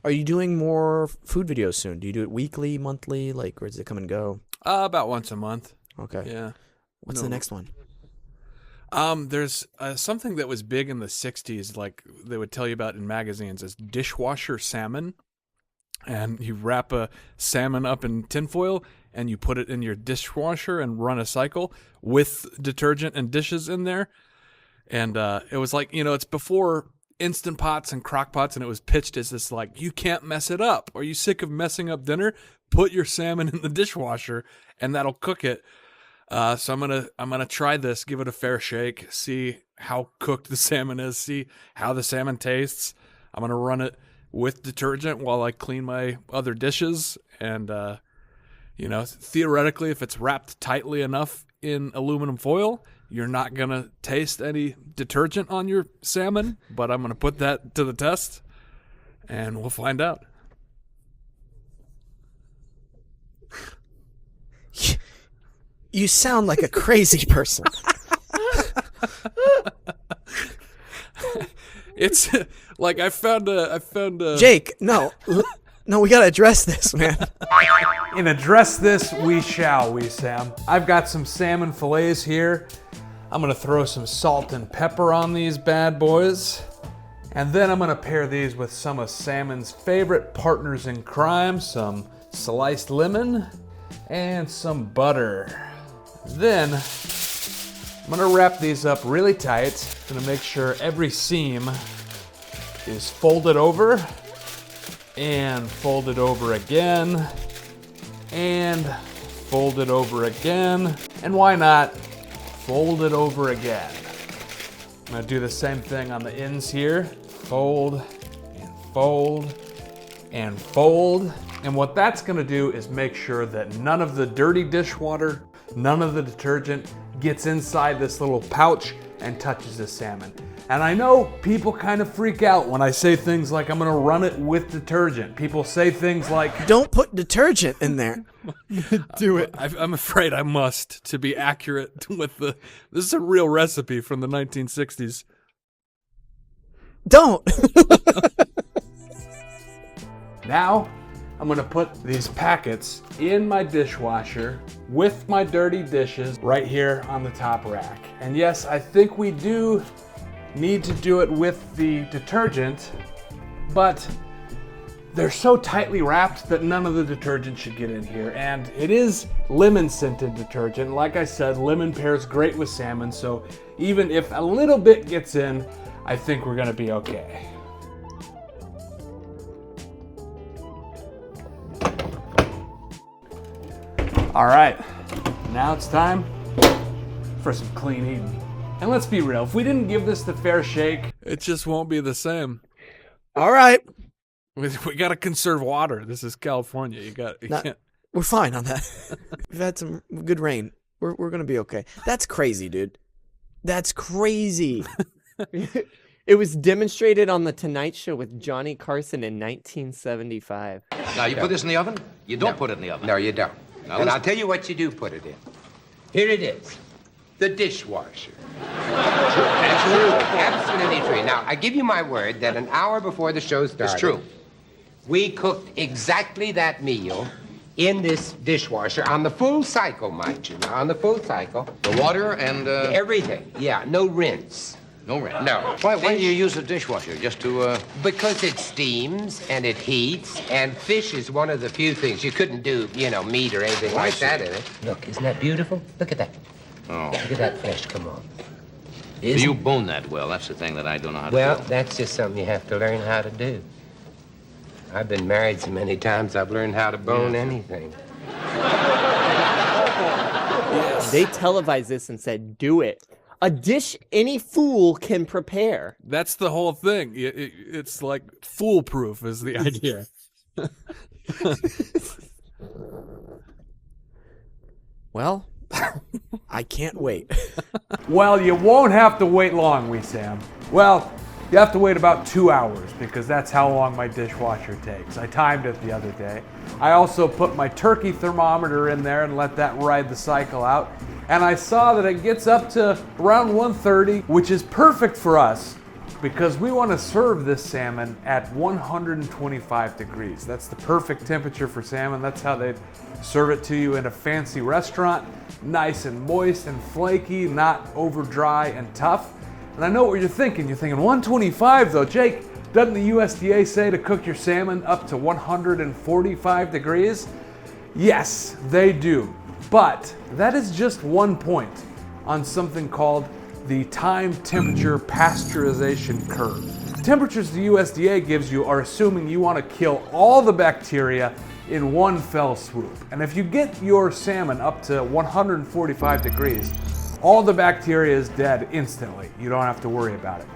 Are you doing more food videos soon? Do you do it weekly, monthly, like, or does it come and go? About once a month. Okay. Yeah. What's the next one? There's something that was big in the 60s, like they would tell you about in magazines, as Dishwasher Salmon. And you wrap a salmon up in tinfoil and you put it in your dishwasher and run a cycle with detergent and dishes in there. And it was like, it's before Instant Pots and Crock Pots, and it was pitched as this like, you can't mess it up. Are you sick of messing up dinner? Put your salmon in the dishwasher and that'll cook it. So I'm gonna try this, give it a fair shake, see how cooked the salmon is, see how the salmon tastes. I'm gonna run it with detergent while I clean my other dishes. And, theoretically, if it's wrapped tightly enough in aluminum foil, you're not going to taste any detergent on your salmon. But I'm going to put that to the test, and we'll find out. You sound like a crazy person. It's like I found a Jake, no, we gotta address this, man. And address this we shall, Wesam. I've got some salmon fillets here. I'm gonna throw some salt and pepper on these bad boys. And then I'm gonna pair these with some of salmon's favorite partners in crime, some sliced lemon and some butter. Then I'm gonna wrap these up really tight. Gonna make sure every seam is folded over and folded over again and folded over again. And why not fold it over again? I'm gonna do the same thing on the ends here. Fold and fold and fold. And what that's gonna do is make sure that none of the dirty dishwater, none of the detergent gets inside this little pouch and touches the salmon. And I know people kind of freak out when I say things like I'm gonna run it with detergent. People say things like, don't put detergent in there. do it. I'm afraid I must, to be accurate with this is a real recipe from the 1960s. Don't. Now, I'm gonna put these packets in my dishwasher with my dirty dishes right here on the top rack. And yes, I think we do need to do it with the detergent, but they're so tightly wrapped that none of the detergent should get in here. And it is lemon scented detergent. Like I said, lemon pairs great with salmon, so even if a little bit gets in, I think we're gonna be okay. All right, now it's time for some clean eating. And let's be real, if we didn't give this the fair shake, it just won't be the same. All right. We got to conserve water. This is California. You can't. We're fine on that. We've had some good rain. We're going to be okay. That's crazy, dude. That's crazy. It was demonstrated on The Tonight Show with Johnny Carson in 1975. Now, you put this in the oven? You don't put it in the oven. No, you don't. Now, And I'll tell you what you do put it in. Here it is. The dishwasher. Absolutely true. Now, I give you my word that an hour before the show started... It's true. We cooked exactly that meal in this dishwasher on the full cycle, mind you. Now, on the full cycle. The water and... Everything. Yeah, no rinse. No rinse. No. Why do you use a dishwasher? Just to, Because it steams and it heats, and fish is one of the few things you couldn't do, meat or anything like that in it. Look, isn't that beautiful? Look at that. Oh. Look at that flesh, come on. Do you bone that well? That's the thing that I don't know how to Well, do. that's just something you have to learn how to do. I've been married so many times, I've learned how to bone anything. They televised this and said, do it. A dish any fool can prepare. That's the whole thing. It's like foolproof is the idea. Well, I can't wait. well, you won't have to wait long, Wesam. Well, you have to wait about 2 hours because that's how long my dishwasher takes. I timed it the other day. I also put my turkey thermometer in there and let that ride the cycle out. And I saw that it gets up to around 130, which is perfect for us because we want to serve this salmon at 125 degrees. That's the perfect temperature for salmon. That's how they serve it to you in a fancy restaurant. Nice and moist and flaky, not over dry and tough. And I know what you're thinking. You're thinking 125 though, Jake. Doesn't the USDA say to cook your salmon up to 145 degrees? Yes, they do. But that is just one point on something called the time temperature pasteurization curve. Temperatures the USDA gives you are assuming you want to kill all the bacteria in one fell swoop. And if you get your salmon up to 145 degrees, all the bacteria is dead instantly. You don't have to worry about it.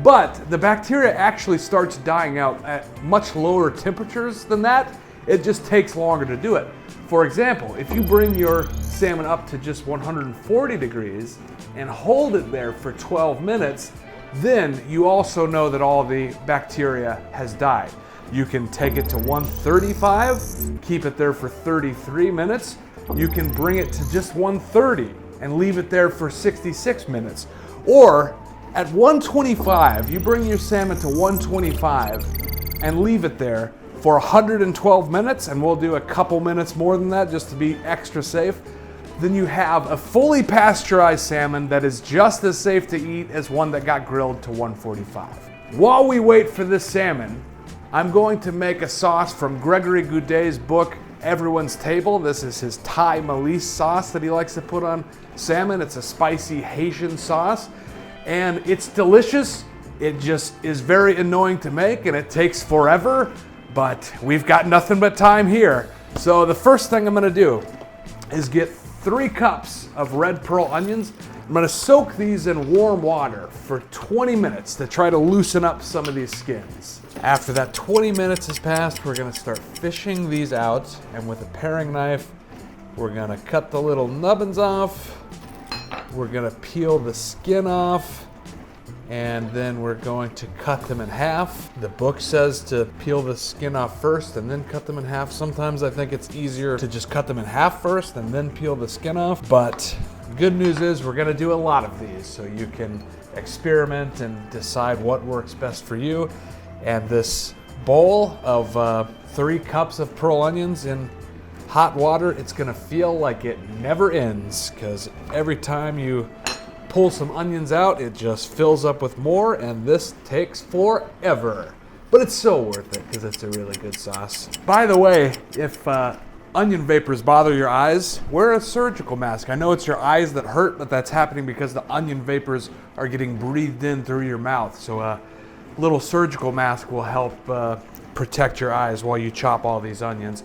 But the bacteria actually starts dying out at much lower temperatures than that. It just takes longer to do it. For example, if you bring your salmon up to just 140 degrees and hold it there for 12 minutes, then you also know that all the bacteria has died. You can take it to 135, keep it there for 33 minutes. You can bring it to just 130 and leave it there for 66 minutes. Or at 125, you bring your salmon to 125 and leave it there for 112 minutes, and we'll do a couple minutes more than that just to be extra safe. Then you have a fully pasteurized salmon that is just as safe to eat as one that got grilled to 145. While we wait for this salmon, I'm going to make a sauce from Gregory Gourdet's book, Everyone's Table. This is his Thai Malice sauce that he likes to put on salmon. It's a spicy Haitian sauce, and it's delicious. It just is very annoying to make, and it takes forever, but we've got nothing but time here. So the first thing I'm gonna do is get 3 cups of red pearl onions. I'm gonna soak these in warm water for 20 minutes to try to loosen up some of these skins. After that 20 minutes has passed, we're gonna start fishing these out, and with a paring knife, we're gonna cut the little nubbins off. We're gonna peel the skin off, and then we're going to cut them in half. The book says to peel the skin off first and then cut them in half. Sometimes I think it's easier to just cut them in half first and then peel the skin off. But good news is we're gonna do a lot of these, so you can experiment and decide what works best for you. And this bowl of 3 cups of pearl onions in hot water, it's gonna feel like it never ends, because every time you pull some onions out, it just fills up with more, and this takes forever. But it's so worth it because it's a really good sauce. By the way, if onion vapors bother your eyes, wear a surgical mask. I know it's your eyes that hurt, but that's happening because the onion vapors are getting breathed in through your mouth. So a little surgical mask will help protect your eyes while you chop all these onions.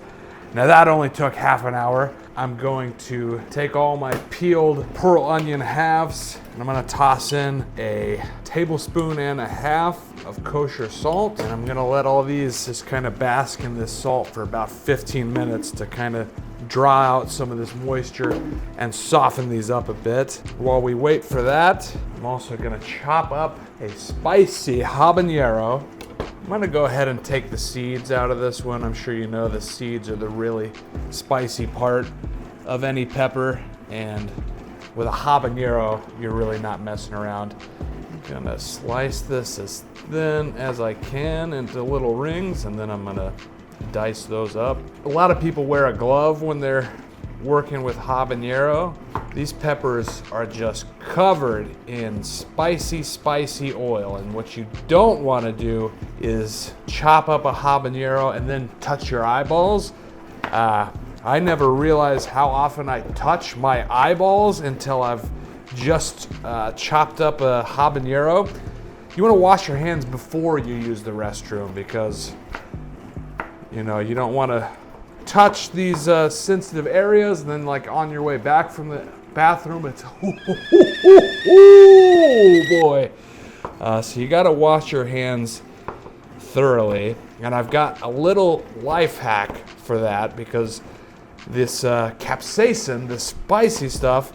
Now that only took half an hour. I'm going to take all my peeled pearl onion halves, and I'm gonna toss in a 1.5 tablespoons of kosher salt, and I'm gonna let all these just kind of bask in this salt for about 15 minutes to kind of draw out some of this moisture and soften these up a bit. While we wait for that, I'm also gonna chop up a spicy habanero. I'm gonna go ahead and take the seeds out of this one. I'm sure you know the seeds are the really spicy part of any pepper, and with a habanero, you're really not messing around. I'm gonna slice this as thin as I can into little rings, and then I'm gonna dice those up. A lot of people wear a glove when they're working with habanero. These peppers are just covered in spicy oil, and what you don't want to do is chop up a habanero and then touch your eyeballs. I never realized how often I touch my eyeballs until I've just chopped up a habanero. You want to wash your hands before you use the restroom, because you don't want to touch these sensitive areas, and then like on your way back from the bathroom, it's oh boy. So you got to wash your hands thoroughly, and I've got a little life hack for that, because this capsaicin, this spicy stuff,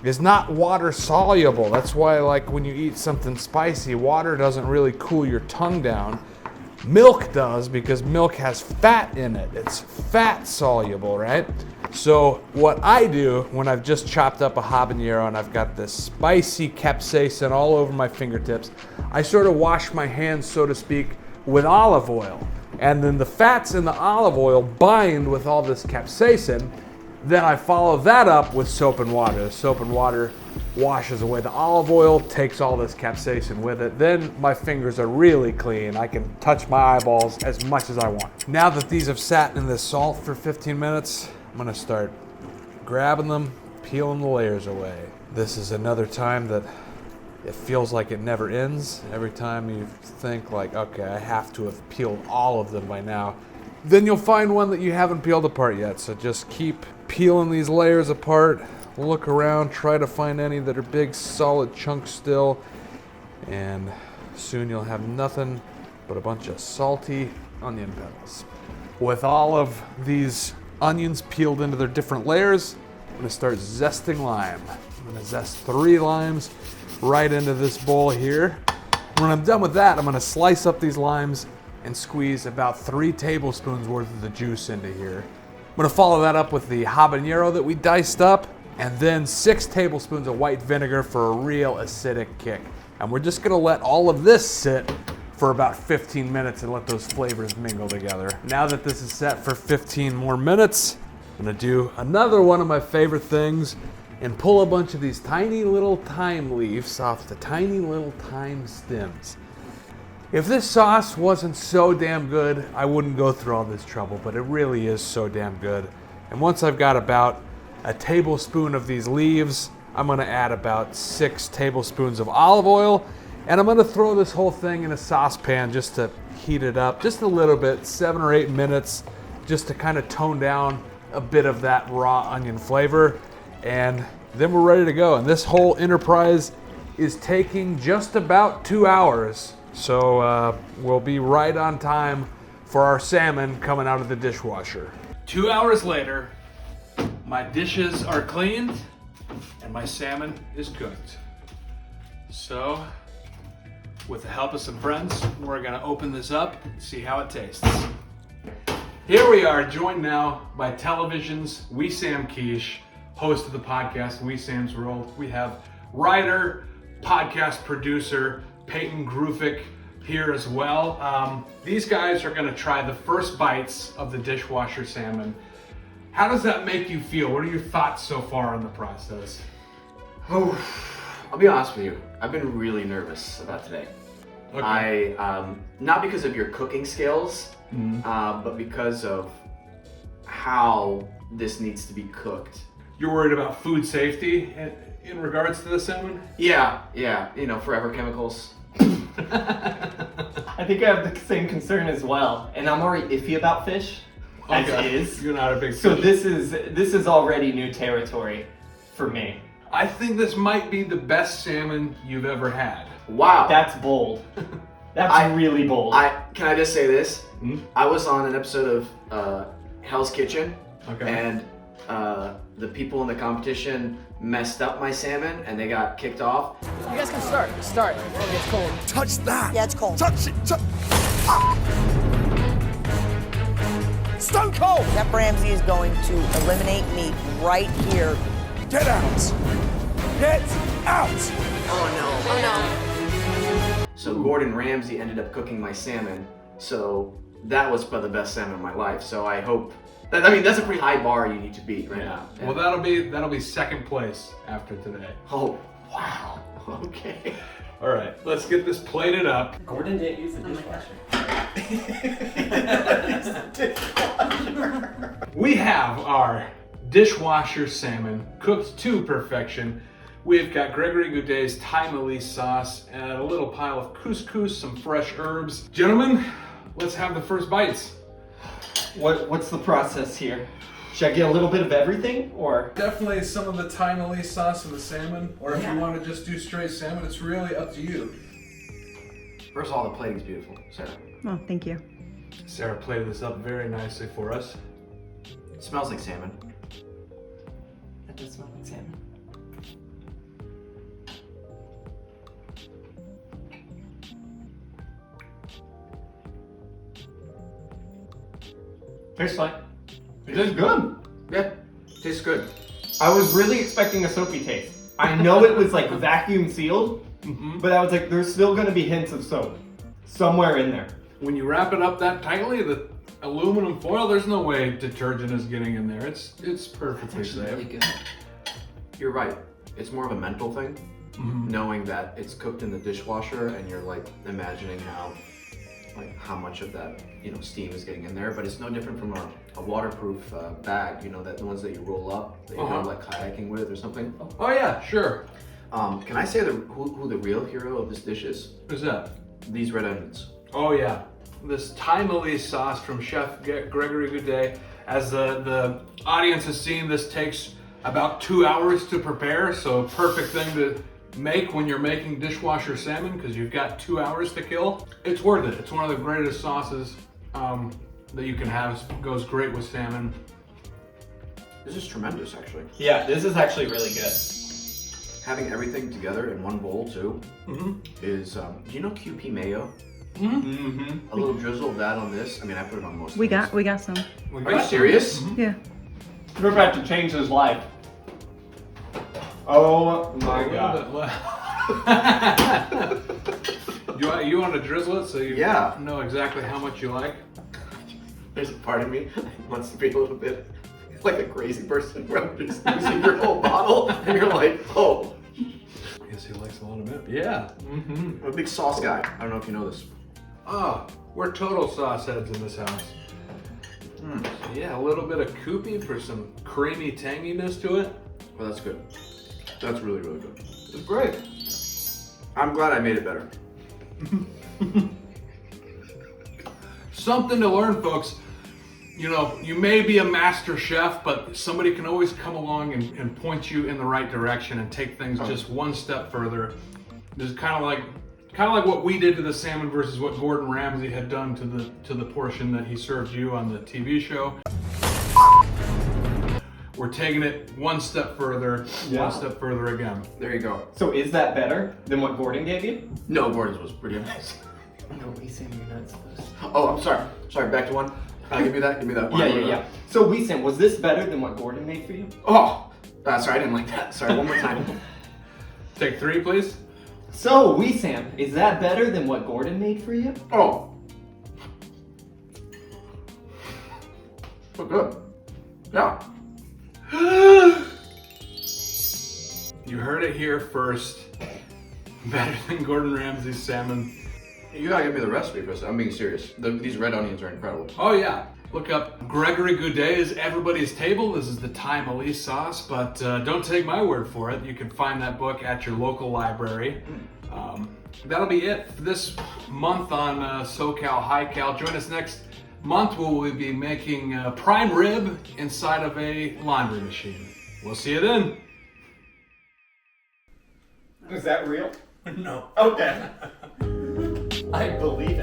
is not water soluble. That's why, like, when you eat something spicy, water doesn't really cool your tongue down. Milk does, because milk has fat in it. It's fat soluble, right? So what I do when I've just chopped up a habanero and I've got this spicy capsaicin all over my fingertips, I sort of wash my hands, so to speak, with olive oil. And then the fats in the olive oil bind with all this capsaicin. Then I follow that up with soap and water. The soap and water washes away the olive oil, takes all this capsaicin with it. Then my fingers are really clean. I can touch my eyeballs as much as I want. Now that these have sat in the salt for 15 minutes, I'm gonna start grabbing them, peeling the layers away. This is another time that it feels like it never ends. Every time you think like, okay, I have to have peeled all of them by now, then you'll find one that you haven't peeled apart yet. So just keep peeling these layers apart, look around, try to find any that are big, solid chunks still, and soon you'll have nothing but a bunch of salty onion petals. With all of these onions peeled into their different layers, I'm gonna start zesting lime. I'm gonna zest 3 limes right into this bowl here. When I'm done with that, I'm gonna slice up these limes and squeeze about 3 tablespoons worth of the juice into here. I'm gonna follow that up with the habanero that we diced up, and then 6 tablespoons of white vinegar for a real acidic kick. And we're just gonna let all of this sit for about 15 minutes and let those flavors mingle together. Now that this is set for 15 more minutes, I'm gonna do another one of my favorite things and pull a bunch of these tiny little thyme leaves off the tiny little thyme stems. If this sauce wasn't so damn good, I wouldn't go through all this trouble, but it really is so damn good. And once I've got about a tablespoon of these leaves, I'm gonna add about 6 tablespoons of olive oil, and I'm gonna throw this whole thing in a saucepan just to heat it up just a little bit, 7 or 8 minutes, just to kind of tone down a bit of that raw onion flavor. And then we're ready to go. And this whole enterprise is taking just about 2 hours. So we'll be right on time for our salmon coming out of the dishwasher. 2 hours later, my dishes are cleaned and my salmon is cooked. So, with the help of some friends, we're gonna open this up and see how it tastes. Here we are, joined now by television's Wesam Keesh, host of the podcast Wesam's World. We have writer, podcast producer, Peyton Grufik here as well. These guys are gonna try the first bites of the dishwasher salmon. How does that make you feel? What are your thoughts so far in the process? Oh, I'll be honest with you. I've been really nervous about today. Okay. Not because of your cooking skills, but because of how this needs to be cooked. You're worried about food safety in regards to the salmon? Yeah, you know, forever chemicals. I think I have the same concern as well, and I'm already iffy about fish, as is. You're not a big So fish. this is already new territory for me. I think this might be the best salmon you've ever had. Wow. That's bold. That's really bold. Can I just say this? I was on an episode of Hell's Kitchen, and the people in the competition messed up my salmon and they got kicked off. You guys can start. It's cold. Touch that! Yeah, it's cold. Touch it! Stone cold! Chef Ramsay is going to eliminate meat right here. Get out! Get out! Oh no. So Gordon Ramsay ended up cooking my salmon. So that was probably the best salmon of my life. So I hope I mean, that's a pretty high bar you need to beat right now. Well, that'll be second place after today. Oh, wow. Okay. All right, let's get this plated up. Gordon didn't use the dishwasher. We have our dishwasher salmon cooked to perfection. We've got Gregory Gourdet's Thai Malice sauce and a little pile of couscous, some fresh herbs. Gentlemen, let's have the first bites. What's the process here? Should I get a little bit of everything, or? Definitely some of the Thai Malice sauce and the salmon, or if you want to just do straight salmon, it's really up to you. First of all, the plating's beautiful, Sarah. Oh, thank you. Sarah plated this up very nicely for us. It smells like salmon. That does smell like salmon. Tastes fine. It is good. Yeah. Tastes good. I was really expecting a soapy taste. I know it was like vacuum sealed, but I was like, there's still gonna be hints of soap somewhere in there. When you wrap it up that tightly, the aluminum foil, there's no way detergent is getting in there. It's perfectly safe. Really good. You're right. It's more of a mental thing, knowing that it's cooked in the dishwasher, and you're like imagining how much of that steam is getting in there. But it's no different from a waterproof bag. That the ones that you roll up that you go like kayaking with or something. Oh yeah, sure. Can I say who the real hero of this dish is? Who's that? These red onions. Oh yeah, this Thai Malice sauce from Chef Gregory Gourdet. As the audience has seen, this takes about 2 hours to prepare, so perfect thing to make when you're making dishwasher salmon because you've got 2 hours to kill. It's worth it. It's one of the greatest sauces that you can have. It goes great with salmon. This is tremendous, actually. Yeah, this is actually really good. Having everything together in one bowl too is. Do you know QP mayo? A little drizzle of that on this. I mean, I put it on most. We got some. Are you serious? Yeah. We're about to change his life. Oh my god. You want to drizzle it so you know exactly how much you like? There's a part of me that wants to be a little bit like a crazy person where I'm just using your whole bottle and you're like, oh. I guess he likes a lot of it. Yeah. I'm a big sauce guy. I don't know if you know this. Oh, we're total sauce heads in this house. So yeah, a little bit of Koopy for some creamy tanginess to it. Well, that's good. That's really, really good. It's great. I'm glad I made it better. Something to learn, folks. You may be a master chef, but somebody can always come along and point you in the right direction and take things just one step further. Just kind of like what we did to the salmon versus what Gordon Ramsay had done to the portion that he served you on the TV show. We're taking it one step further, one step further again. There you go. So is that better than what Gordon gave you? No, Gordon's was pretty amazing. No, Wesam, you're not supposed to. Oh, I'm sorry. Sorry, back to one. Give me that. Yeah. So Wesam, was this better than what Gordon made for you? Oh, sorry, I didn't like that. Sorry, one more time. Take 3, please. So Wesam, is that better than what Gordon made for you? Oh. So good. Yeah. You heard it here first. Better than Gordon Ramsay's salmon. You gotta give me the recipe for this. I'm being serious. These red onions are incredible. Oh yeah. Look up Gregory Gourdet is everybody's table. This is the Thai Malice sauce, but don't take my word for it. You can find that book at your local library. That'll be it for this month on SoCal HighCal. Join us next month where we'll be making prime rib inside of a laundry machine. We'll see you then. Is that real? No. Okay. I believe